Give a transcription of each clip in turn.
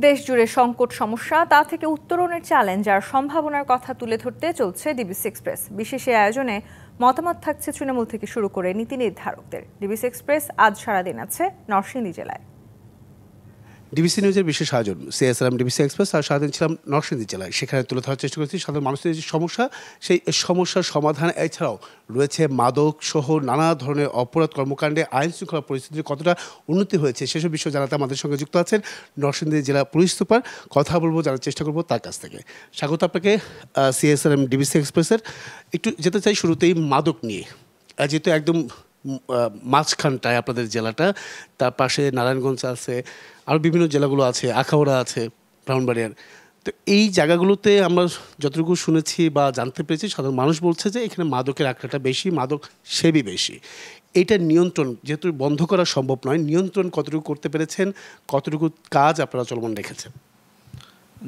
দেশজুড়ে সংকট সমস্যা তা থেকে উত্তরণের চ্যালেঞ্জ আর সম্ভাবনার কথা তুলে ধরতে চলছে ডিবিসি এক্সপ্রেস। বিশেষ এই আয়োজনে মতামত থাকছে তৃণমূল থেকে শুরু করে নীতি নির্ধারকদের। ডিবিসি এক্সপ্রেস আজ সারাদিন আছে নরসিংদী জেলায়। ডিবিসি নিউজের বিশেষ আয়োজন সিএসআরএম ডিবিসি এক্সপ্রেস আর সারাদিন ছিলাম নরসিংদী জেলায়। সেখানে তুলে ধরার চেষ্টা করেছি সাধারণ মানুষের যে সমস্যা, সেই সমস্যার সমাধান। এছাড়াও রয়েছে মাদক সহ নানা ধরনের অপরাধ কর্মকাণ্ডে আইন শৃঙ্খলা পরিস্থিতির কতটা উন্নতি হয়েছে সেসব বিষয় জানাতে আমাদের সঙ্গে যুক্ত আছেন নরসিংদী জেলা পুলিশ সুপার। কথা বলবো, জানার চেষ্টা করবো তার কাছ থেকে। স্বাগত আপনাকে সিএসআরএম ডিবিসি এক্সপ্রেসের। একটু যেতে চাই শুরুতেই মাদক নিয়ে, যেহেতু একদম মাঝখানটায় আপনাদের জেলাটা, তার পাশে নারায়ণগঞ্জ আছে, আরও বিভিন্ন জেলাগুলো আছে, আখাউড়া আছে, ব্রাহ্মণবাড়িয়ার। তো এই জায়গাগুলোতে আমরা যতটুকু শুনেছি বা জানতে পেরেছি, সাধারণ মানুষ বলছে যে এখানে মাদকের আঁকড়াটা বেশি, মাদক সেবী বেশি। এইটা নিয়ন্ত্রণ যেহেতু বন্ধ করা সম্ভব নয়, নিয়ন্ত্রণ কতটুকু করতে পেরেছেন, কতটুকু কাজ আপনারা চলমান রেখেছেন?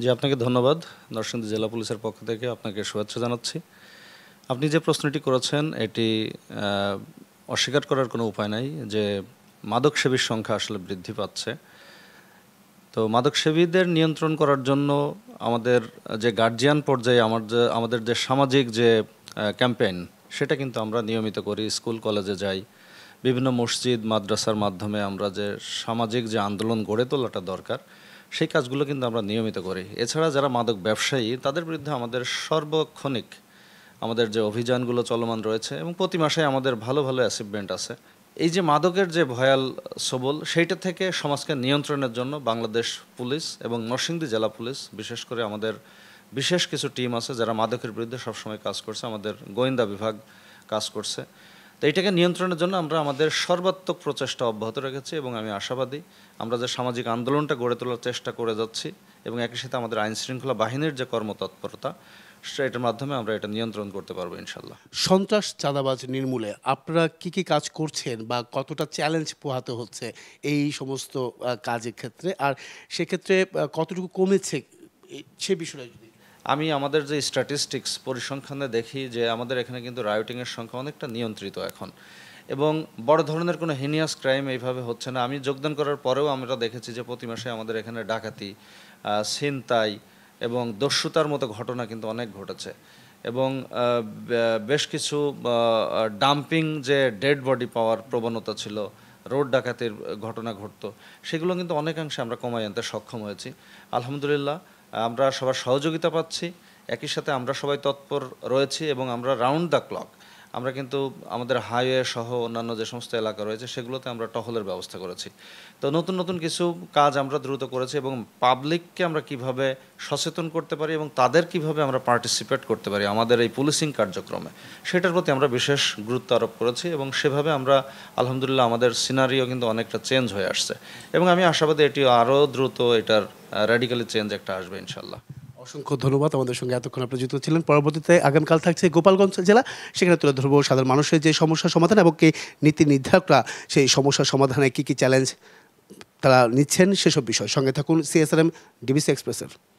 জি, আপনাকে ধন্যবাদ। নরসিংদী জেলা পুলিশের পক্ষ থেকে আপনাকে শুভেচ্ছা জানাচ্ছি। আপনি যে প্রশ্নটি করেছেন এটি অস্বীকার করার কোনো উপায় নাই যে মাদক সেবীর সংখ্যা আসলে বৃদ্ধি পাচ্ছে। তো মাদক সেবীদের নিয়ন্ত্রণ করার জন্য আমাদের যে গার্জিয়ান পর্যায়ে আমাদের যে সামাজিক যে ক্যাম্পেইন, সেটা কিন্তু আমরা নিয়মিত করি। স্কুল কলেজে যাই, বিভিন্ন মসজিদ মাদ্রাসার মাধ্যমে আমরা যে সামাজিক যে আন্দোলন গড়ে তোলাটা দরকার, সেই কাজগুলো কিন্তু আমরা নিয়মিত করি। এছাড়া যারা মাদক ব্যবসায়ী, তাদের বিরুদ্ধে আমাদের সর্বক্ষণিক আমাদের যে অভিযানগুলো চলমান রয়েছে এবং প্রতি মাসে আমাদের ভালো ভালো অ্যাচিভমেন্ট আছে। এই যে মাদকের যে ভয়াল সবল, সেইটা থেকে সমাজকে নিয়ন্ত্রণের জন্য বাংলাদেশ পুলিশ এবং নরসিংদী জেলা পুলিশ বিশেষ করে আমাদের বিশেষ কিছু টিম আছে যারা মাদকের বিরুদ্ধে সবসময় কাজ করছে। আমাদের গোয়েন্দা বিভাগ কাজ করছে। তো এইটাকে নিয়ন্ত্রণের জন্য আমরা আমাদের সর্বাত্মক প্রচেষ্টা অব্যাহত রেখেছি এবং আমি আশাবাদী আমরা যে সামাজিক আন্দোলনটা গড়ে তোলার চেষ্টা করে যাচ্ছি এবং একই সাথে আমাদের আইন শৃঙ্খলা বাহিনীর যে কর্মতৎপরতা, সেটার মাধ্যমে আমরা এটা নিয়ন্ত্রণ করতে পারবো ইনশাল্লাহ। সন্ত্রাস চাঁদাবাজ নির্মূলে আপনারা কি কাজ করছেন বা কতটা চ্যালেঞ্জ পোহাতে হচ্ছে এই সমস্ত কাজের ক্ষেত্রে, আর সেক্ষেত্রে কতটুকু কমেছে সে বিষয়ে যদি? আমি আমাদের যে স্ট্যাটিস্টিক্স পরিসংখ্যানে দেখি যে আমাদের এখানে কিন্তু রায়োটিংয়ের সংখ্যা অনেকটা নিয়ন্ত্রিত এখন, এবং বড় ধরনের কোনো হিনিয়াস ক্রাইম এইভাবে হচ্ছে না। আমি যোগদান করার পরেও আমরা দেখেছি যে প্রতি মাসে আমাদের এখানে ডাকাতি, ছিনতাই এবং দস্যুতার মতো ঘটনা কিন্তু অনেক ঘটেছে, এবং বেশ কিছু ডাম্পিং যে ডেড বডি পাওয়ার প্রবণতা ছিল, রোড ডাকাতির ঘটনা ঘটতো, সেগুলো কিন্তু অনেকাংশে আমরা কমাই আনতে সক্ষম হয়েছি আলহামদুলিল্লাহ। আমরা সবার সহযোগিতা পাচ্ছি, একই সাথে আমরা সবাই তৎপর রয়েছি এবং আমরা রাউন্ড দ্য ক্লক আমরা কিন্তু আমাদের হাইওয়ে সহ অন্যান্য যে সমস্ত এলাকা রয়েছে সেগুলোতে আমরা টহলের ব্যবস্থা করেছি। তো নতুন নতুন কিছু কাজ আমরা দ্রুত করেছি এবং পাবলিককে আমরা কিভাবে সচেতন করতে পারি এবং তাদের কিভাবে আমরা পার্টিসিপেট করতে পারি আমাদের এই পুলিশিং কার্যক্রমে, সেটার প্রতি আমরা বিশেষ গুরুত্ব আরোপ করেছি এবং সেভাবে আমরা আলহামদুলিল্লাহ আমাদের সিনারিও কিন্তু অনেকটা চেঞ্জ হয়ে আসছে এবং আমি আশাবাদী এটি আরও দ্রুত এটার র্যাডিক্যালি চেঞ্জ একটা আসবে ইনশাল্লাহ। অসংখ্য ধন্যবাদ, আমাদের সঙ্গে এতক্ষণ আপনি যুক্ত ছিলেন। পরবর্তীতে আগামীকাল থাকছে গোপালগঞ্জ জেলা, সেখানে তুলে ধরবো সাধারণ মানুষের যে সমস্যার সমাধান এবং কি নীতি নির্ধারকরা সেই সমস্যার সমাধানে কী চ্যালেঞ্জ তারা নিচ্ছেন সেসব বিষয়। সঙ্গে থাকুন সিএসআরএম ডিবিসি এক্সপ্রেসের।